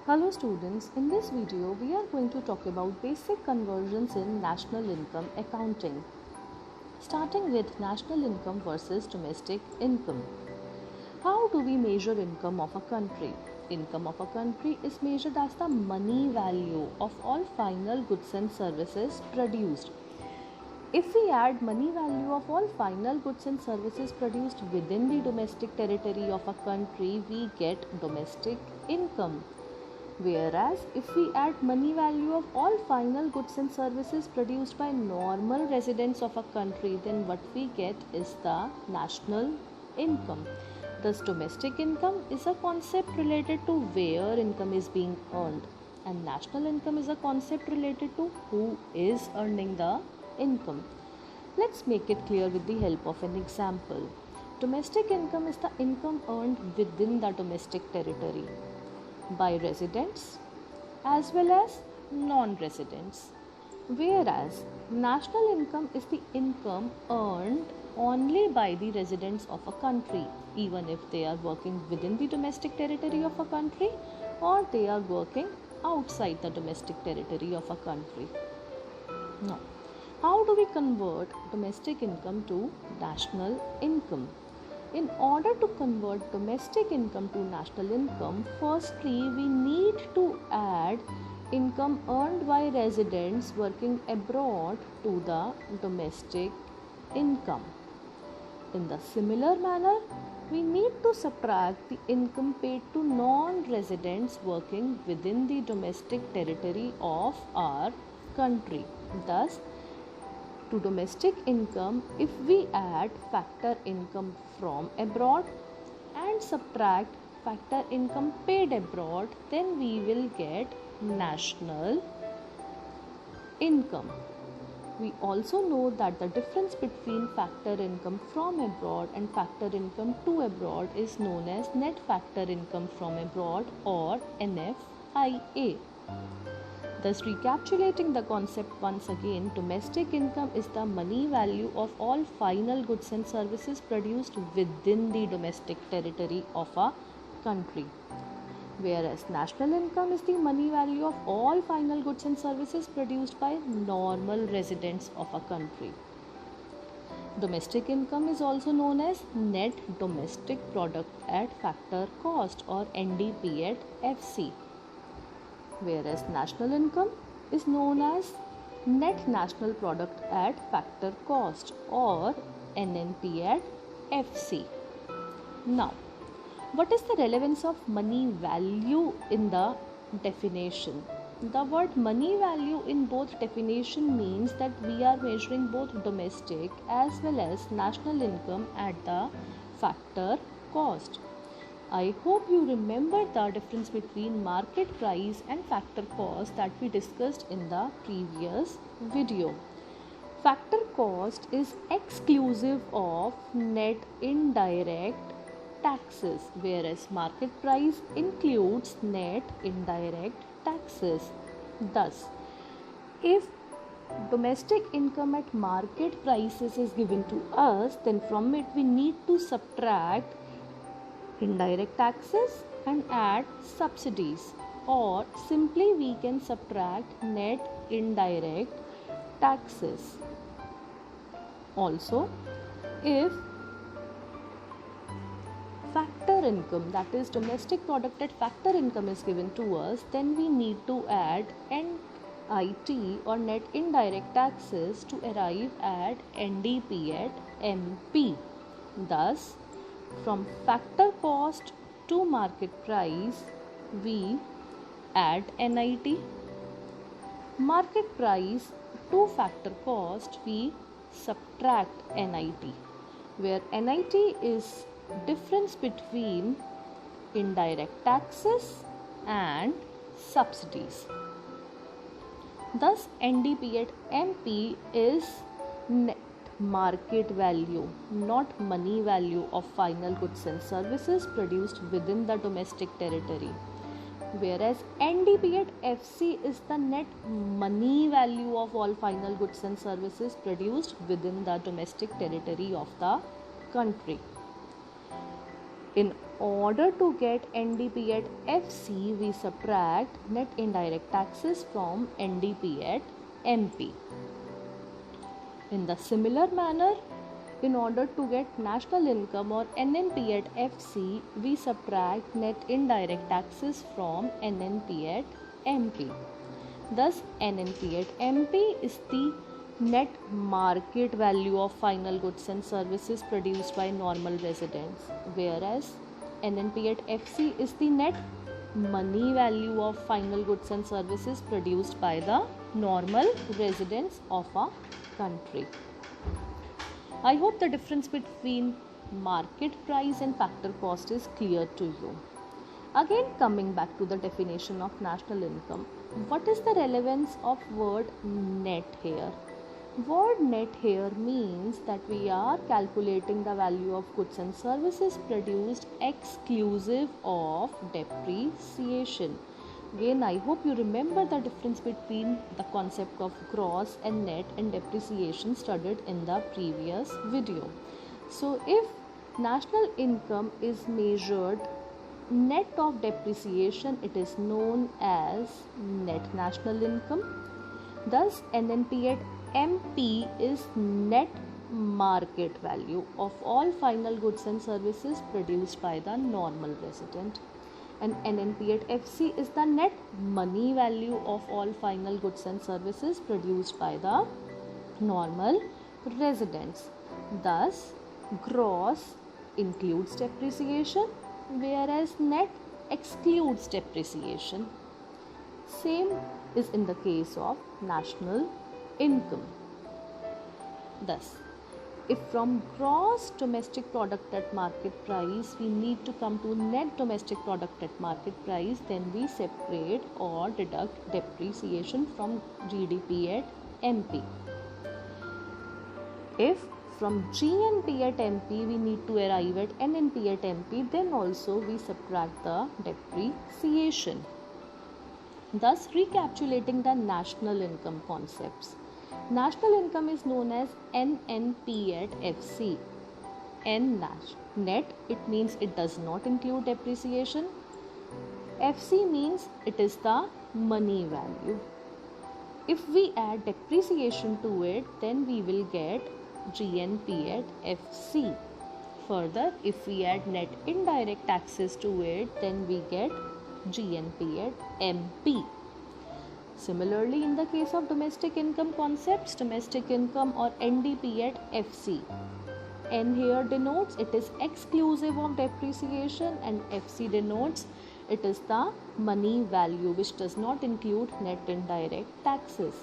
Hello students, in this video we are going to talk about basic conversions in national income accounting. Starting with national income versus domestic income. How do we measure income of a country? Income of a country is measured as the money value of all final goods and services produced. If we add money value of all final goods and services produced within the domestic territory of a country, we get domestic income. Whereas if we add money value of all final goods and services produced by normal residents of a country, then what we get is the national income. Thus, domestic income is a concept related to where income is being earned, and national income is a concept related to who is earning the income. Let's make it clear with the help of an example. Domestic income is the income earned within the domestic territory by residents as well as non-residents, whereas national income is the income earned only by the residents of a country, even if they are working within the domestic territory of a country or they are working outside the domestic territory of a country. Now, how do we convert domestic income to national income? In order to convert domestic income to national income, firstly we need to add income earned by residents working abroad to the domestic income. In the similar manner, we need to subtract the income paid to non-residents working within the domestic territory of our country. Thus, to domestic income, if we add factor income from abroad and subtract factor income paid abroad, then we will get national income. We also know that the difference between factor income from abroad and factor income to abroad is known as net factor income from abroad or NFIA. Thus, recapitulating the concept once again, domestic income is the money value of all final goods and services produced within the domestic territory of a country, whereas national income is the money value of all final goods and services produced by normal residents of a country. Domestic income is also known as net domestic product at factor cost or NDP at FC, whereas national income is known as net national product at factor cost or NNP at FC. Now, what is the relevance of money value in the definition? The word money value in both definition means that we are measuring both domestic as well as national income at the factor cost. I hope you remember the difference between market price and factor cost that we discussed in the previous video. Factor cost is exclusive of net indirect taxes, whereas market price includes net indirect taxes. Thus, if domestic income at market prices is given to us, then from it we need to subtract indirect taxes and add subsidies, or simply we can subtract net indirect taxes. Also, if factor income, that is domestic product at factor income, is given to us, then we need to add NIT or net indirect taxes to arrive at NDP at MP. Thus, from factor cost to market price, we add NIT. Market price to factor cost, we subtract NIT, where NIT is difference between indirect taxes and subsidies. Thus, NDP at MP is net market value, not money value of final goods and services produced within the domestic territory, whereas NDP at FC is the net money value of all final goods and services produced within the domestic territory of the country. In order to get NDP at FC, we subtract net indirect taxes from NDP at MP. In the similar manner, in order to get national income or NNP at FC, we subtract net indirect taxes from NNP at MP. Thus, NNP at MP is the net market value of final goods and services produced by normal residents, whereas NNP at FC is the net money value of final goods and services produced by the normal residents of a country. I hope the difference between market price and factor cost is clear to you. Again, coming back to the definition of national income, what is the relevance of word net here? Word net here means that we are calculating the value of goods and services produced exclusive of depreciation. Again, I hope you remember the difference between the concept of gross and net and depreciation studied in the previous video. So, if national income is measured net of depreciation, it is known as net national income. Thus, NNP at MP is net market value of all final goods and services produced by the normal resident, and NNP at FC is the net money value of all final goods and services produced by the normal residents. Thus, gross includes depreciation, whereas net excludes depreciation. Same is in the case of national income. Thus, if from gross domestic product at market price we need to come to net domestic product at market price, then we separate or deduct depreciation from GDP at MP. If from GNP at MP we need to arrive at NNP at MP, then also we subtract the depreciation. Thus, recapitulating the national income concepts. National income is known as NNP at FC. Net, it means it does not include depreciation. FC means it is the money value. If we add depreciation to it, then we will get GNP at FC. Further, if we add net indirect taxes to it, then we get GNP at MP. Similarly, in the case of domestic income concepts, domestic income or NDP at FC. N here denotes it is exclusive of depreciation, and FC denotes it is the money value which does not include net indirect taxes.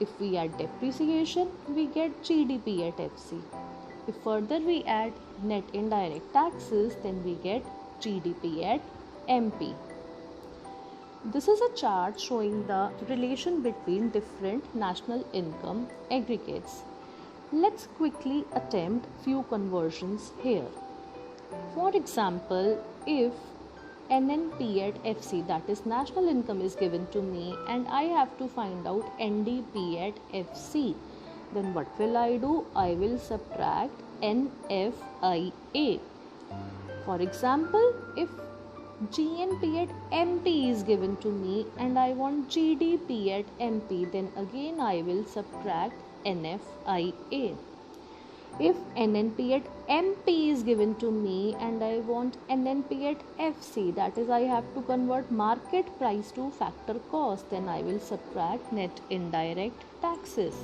If we add depreciation, we get GDP at FC. If further we add net indirect taxes, then we get GDP at MP. This is a chart showing the relation between different national income aggregates. Let's quickly attempt few conversions here. For example, if NNP at FC, that is national income, is given to me and I have to find out NDP at FC, then what will I do? I will subtract NFIA. For example, if GNP at MP is given to me and I want GDP at MP, then again I will subtract NFIA. If NNP at MP is given to me and I want NNP at FC, that is I have to convert market price to factor cost, then I will subtract net indirect taxes.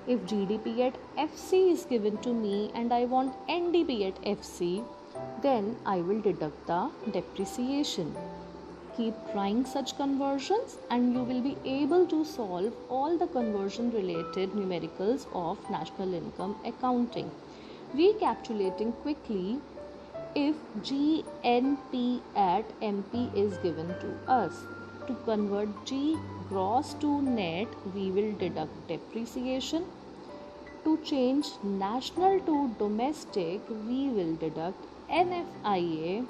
If GDP at FC is given to me and I want NDP at FC, then I will deduct the depreciation. Keep trying such conversions and you will be able to solve all the conversion related numericals of national income accounting. Recapitulating quickly, if GNP at MP is given to us, to convert G gross to net, we will deduct depreciation. To change national to domestic, we will deduct NFIA.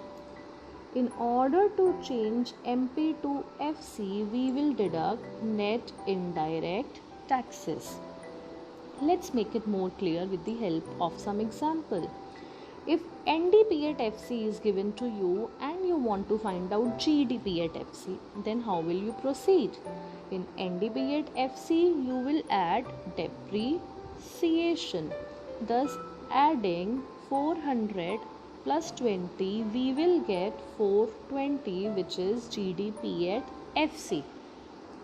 In order to change MP to FC, we will deduct net indirect taxes. Let's make it more clear with the help of some example. If NDP at FC is given to you and you want to find out GDP at FC, then how will you proceed? In NDP at FC, you will add depreciation. Thus, adding 400 plus 20, we will get 420, which is GDP at FC.